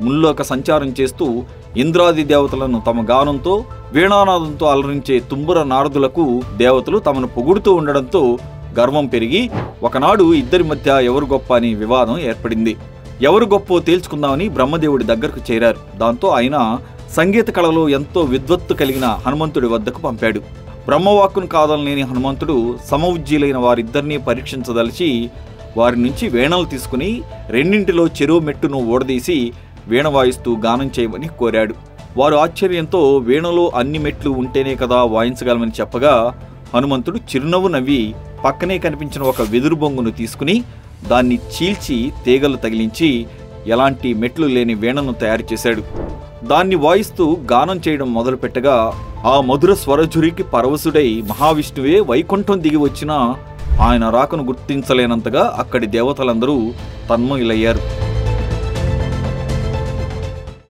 ముల్లోక సంచారం చేస్తూ ఇంద్రాది దేవతలను తమ గానంతో వీణానాదంతో అలరించే తుంబుర నారదులకు దేవతలు తమను పొగుడుతూ ఉండడంతో గర్వం పెరిగి ఒకనాడు ఇద్దరి మధ్య ఎవరు గొప్ప అని వివాదం ఏర్పడింది. ఎవరు గొప్పో తేల్చుకుందామని బ్రహ్మదేవుడి దగ్గరకు చేరారు. దాంతో ఆయన సంగీత కళలో ఎంతో విద్వత్తు కలిగిన హనుమంతుడి వద్దకు పంపాడు. బ్రహ్మవాక్కును కాదనలేని హనుమంతుడు సమవుజ్జీలైన వారిద్దరినీ పరీక్షించదలిచి వారి నుంచి వీణలు తీసుకుని రెండింటిలో చెరువు మెట్టును ఓడదీసి వీణ వాయిస్తూ గానం చేయమని కోరాడు. వారు ఆశ్చర్యంతో వీణలో అన్ని మెట్లు ఉంటేనే కదా వాయించగలమని చెప్పగా హనుమంతుడు చిరునవ్వు నవ్వి పక్కనే కనిపించిన ఒక వెదురు బొంగును తీసుకుని దాన్ని చీల్చి తీగలు తగిలించి ఎలాంటి మెట్లు లేని వీణను తయారు చేశాడు. దాన్ని వాయిస్తూ గానం చేయడం మొదలుపెట్టగా ఆ మధుర స్వరఝురికి పరవశుడై మహావిష్ణువే వైకుంఠం దిగి వచ్చినా ఆయన రాకను గుర్తించలేనంతగా అక్కడి దేవతలందరూ తన్మయులయ్యారు.